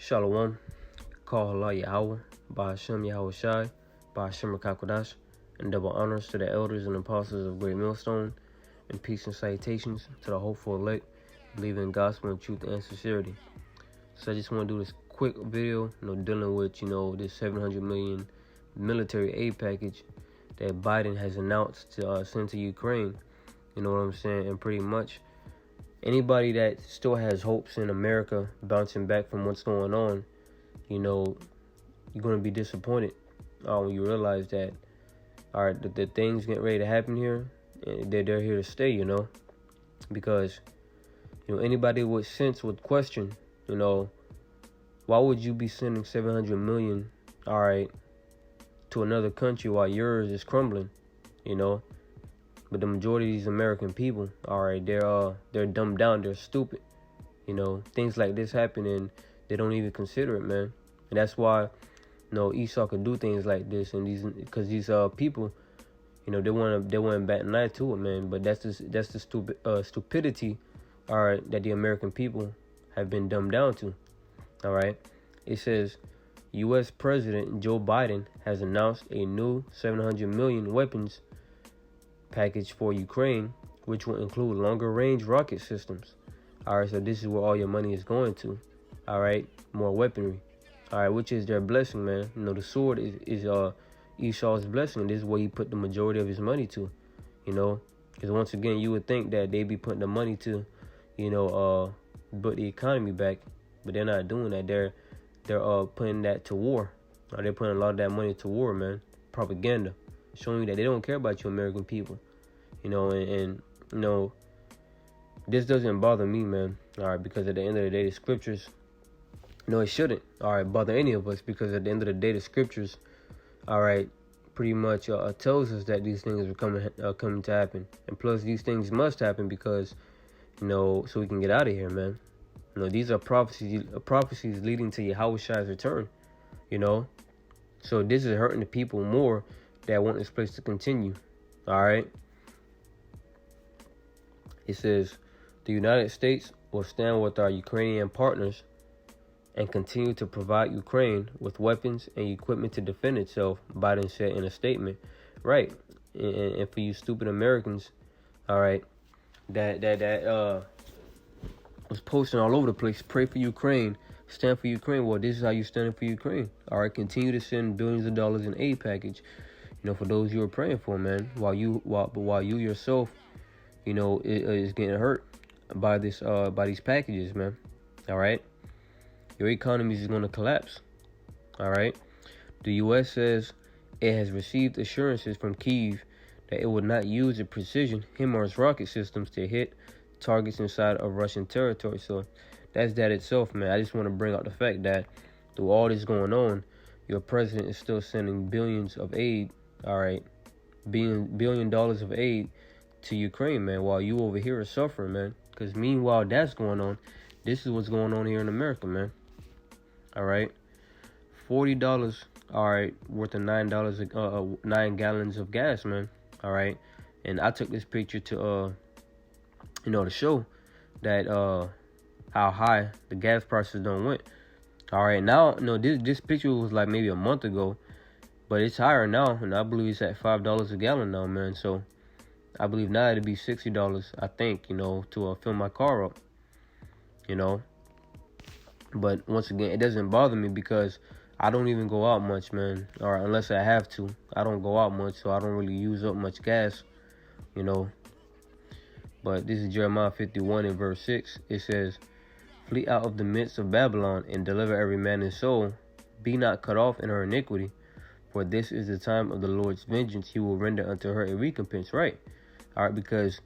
Shalom, Call Allah Yahweh, Ba'ashem Yahweh Shai, Ba'ashem Rakakodash, and double honors to the elders and apostles of Great Millstone, and peace and salutations to the hopeful elect, believing in gospel and truth and sincerity. So I just want to do this quick video, dealing with, this 700 million military aid package that Biden has announced to send to Ukraine. You know what I'm saying? And pretty much anybody that still has hopes in America bouncing back from what's going on, you're going to be disappointed when you realize that, all right, the things getting ready to happen here, they're here to stay, because, anybody with sense would question, why would you be sending 700 million, all right, to another country while yours is crumbling, But the majority of these American people, all right, they're dumbed down, they're stupid. Things like this happen and they don't even consider it, man. And that's why, Esau could do things like this, and because these people, they want bat an eye to it, man. But that's the stupidity, all right, that the American people have been dumbed down to. All right, it says, U.S. President Joe Biden has announced a new 700 million weapons package for Ukraine, which will include longer-range rocket systems. All right, so this is where all your money is going to. All right, more weaponry. All right, which is their blessing, man. The sword is Esau's blessing. This is where he put the majority of his money to, because once again, you would think that they'd be putting the money to, put the economy back, but they're not doing that. They're putting that to war. They're putting a lot of that money to war, man. Propaganda, showing you that they don't care about you American people, and this doesn't bother me, man. All right, because at the end of the day, the scriptures, it shouldn't, all right, bother any of us, because at the end of the day, the scriptures, all right, pretty much tells us that these things are coming to happen, and plus these things must happen because, so we can get out of here, man. These are prophecies leading to Yahweh Shai's return, So this is hurting the people more that want this place to continue. All right. It says, the United States will stand with our Ukrainian partners and continue to provide Ukraine with weapons and equipment to defend itself, Biden said in a statement. Right. And for you stupid Americans, all right, that was posting all over the place, pray for Ukraine, stand for Ukraine. Well, this is how you stand for Ukraine. All right, continue to send billions of dollars in aid package, for those you are praying for, man. While you yourself, is getting hurt by these packages, man. All right, your economy is going to collapse. All right, the U.S. says it has received assurances from Kyiv that it would not use the precision HIMARS rocket systems to hit targets inside of Russian territory. So that's that itself, man. I just want to bring out the fact that through all this going on, your president is still sending billions of aid, all right, billion dollars of aid to Ukraine, man, while you over here are suffering, man. Because meanwhile that's going on, this is what's going on here in America, man. All right, $40, all right, worth of $9 9 gallons of gas, man. All right, and I took this picture to to show that how high the gas prices done went. All right, now this picture was like maybe a month ago, but it's higher now, and I believe it's at $5 a gallon now, man. So I believe now it'd be $60, I think, to fill my car up, But once again, it doesn't bother me because I don't even go out much, man. All right, unless I have to. I don't go out much, so I don't really use up much gas, But this is Jeremiah 51 and verse 6. It says, flee out of the midst of Babylon and deliver every man his soul. Be not cut off in her iniquity, for this is the time of the Lord's vengeance. He will render unto her a recompense. Right. All right, because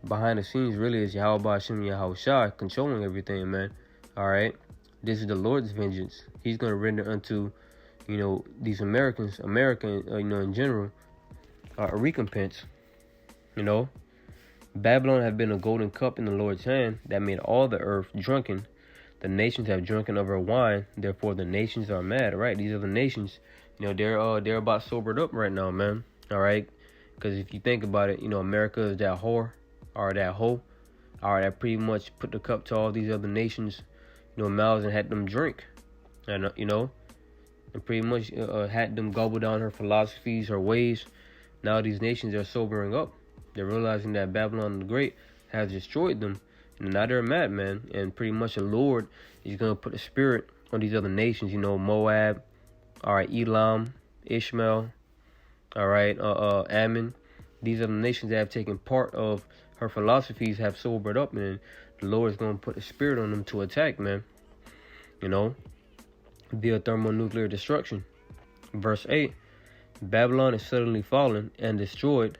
behind the scenes really is Yahweh Ba'ashem Yahweh Shai controlling everything, man. All right. This is the Lord's vengeance. He's going to render unto, these American, in general, a recompense, Babylon have been a golden cup in the Lord's hand that made all the earth drunken. The nations have drunken of her wine, therefore the nations are mad. Right? These are the nations. They're about sobered up right now, man. All right, because if you think about it, America is that whore or that hoe, all right, that pretty much put the cup to all these other nations, mouths and had them drink. and and pretty much had them gobble down her philosophies, her ways. Now these nations are sobering up. They're realizing that Babylon the Great has destroyed them, and now they're mad, man. And pretty much the Lord is gonna put a spirit on these other nations. Moab, all right, Elam, Ishmael, all right, Ammon. These are the nations that have taken part of her philosophies, have sobered up, and the Lord is gonna put a spirit on them to attack, man. Via thermonuclear destruction. Verse 8, Babylon is suddenly fallen and destroyed.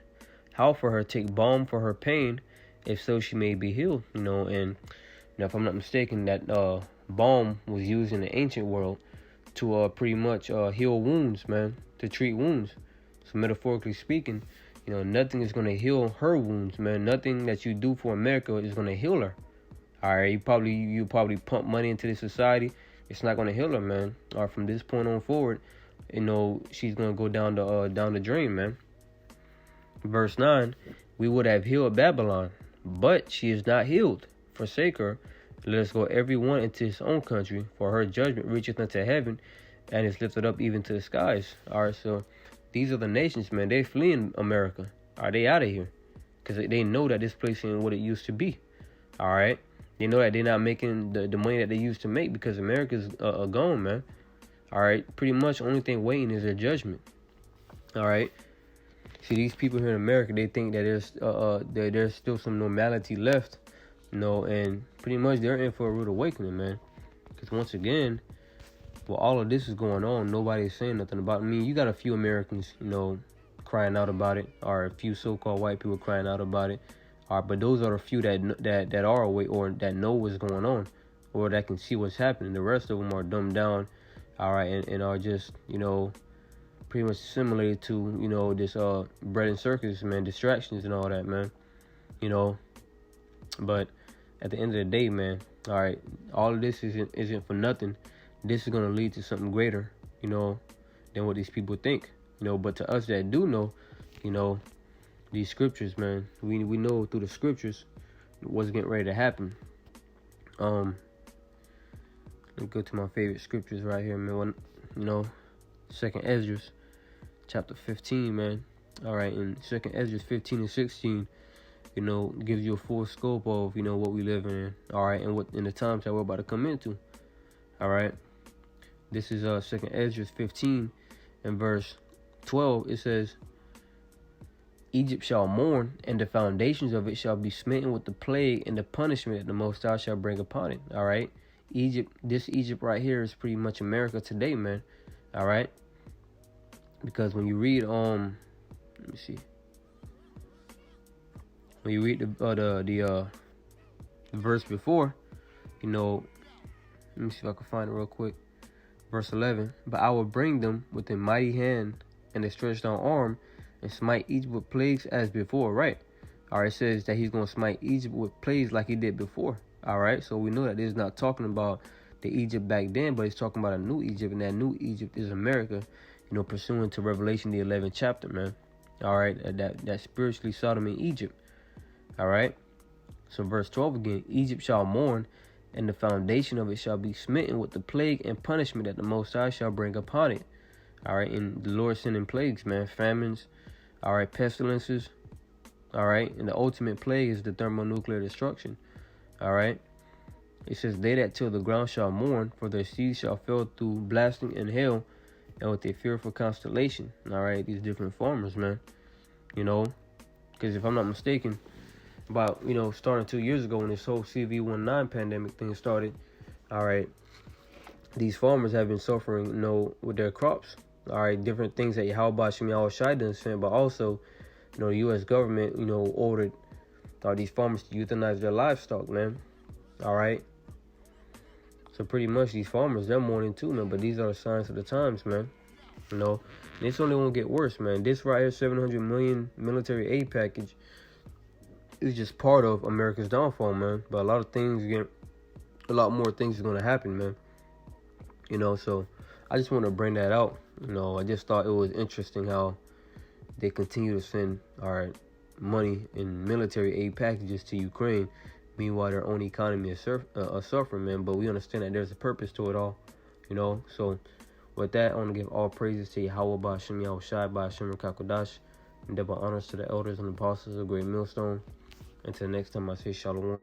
How for her take balm for her pain, if so she may be healed. And if I'm not mistaken, that balm was used in the ancient world to pretty much heal wounds, man, to treat wounds. So metaphorically speaking, nothing is going to heal her wounds, man. Nothing that you do for America is going to heal her. All right, you probably pump money into this society. It's not going to heal her, man. Or from this point on forward, she's going to go down the drain, man. Verse 9, we would have healed Babylon, but she is not healed. Forsake her. Let us go every one into his own country, for her judgment reacheth unto heaven, and is lifted up even to the skies. All right, so these are the nations, man. They fleeing America. Are they out of here? Because they know that this place ain't what it used to be. All right. They know that they're not making the money that they used to make because America's gone, man. All right. Pretty much the only thing waiting is their judgment. All right. See, these people here in America, they think that there's still some normality left, and pretty much they're in for a rude awakening, man. Because once again, while all of this is going on, nobody's saying nothing about it. I mean, you got a few Americans, crying out about it, or a few so-called white people crying out about it. All right, but those are the few that are awake or that know what's going on, or that can see what's happening. The rest of them are dumbed down, all right, and are just pretty much similar to this bread and circus, man, distractions and all that, man. But at the end of the day, man, all right, all of this isn't for nothing. This is gonna lead to something greater, than what these people think, But to us that do know, these scriptures, man, we know through the scriptures what's getting ready to happen. Let me go to my favorite scriptures right here, man. 2nd Ezra, chapter 15, man. All right, in 2nd Ezra 15 and 16, gives you a full scope of what we live in. All right, and what in the times that we're about to come into. All right, this is 2nd Ezra 15 and verse 12. It says, Egypt shall mourn, and the foundations of it shall be smitten with the plague and the punishment that the Most High shall bring upon it. All right, this Egypt right here is pretty much America today, man. All right, because when you read let me see, when you read the verse before, let me see if I can find it real quick. Verse 11, but I will bring them with a mighty hand and a stretched out arm, and smite Egypt with plagues as before, right? All right, it says that he's going to smite Egypt with plagues like he did before. All right, so we know that this is not talking about the Egypt back then, but it's talking about a new Egypt, and that new Egypt is America, pursuant to Revelation, the 11th chapter, man. All right, that spiritually Sodom and Egypt. All right, so verse 12 again, Egypt shall mourn, and the foundation of it shall be smitten with the plague and punishment that the Most High shall bring upon it. All right, and the Lord sending plagues, man, famines, all right, pestilences, all right, and the ultimate plague is the thermonuclear destruction. All right, it says, they that till the ground shall mourn, for their seeds shall fall through blasting and hail, and with a fearful constellation. All right, these different farmers, man, because if I'm not mistaken, about starting 2 years ago when this whole CV-19 pandemic thing started, all right, these farmers have been suffering, with their crops. All right, different things that Yahweh Shem Yahweh Shai done sent, but also, the U.S. government, ordered these farmers to euthanize their livestock, man. All right. So pretty much these farmers, they're mourning too, man. But these are the signs of the times, man. And it's only gonna get worse, man. This right here, $700 million military aid package, is just part of America's downfall, man. But a lot more things are gonna happen, man. So I just want to bring that out. I just thought it was interesting how they continue to send money in military aid packages to Ukraine. Meanwhile, their own economy is suffering, man. But we understand that there's a purpose to it all. you know. So with that, I want to give all praises to Yahweh Ba'ashem Yahushai Ba'ashem Rakakodash, and double honors to the elders and apostles of Great Millstone. Until next time, I say Shalom.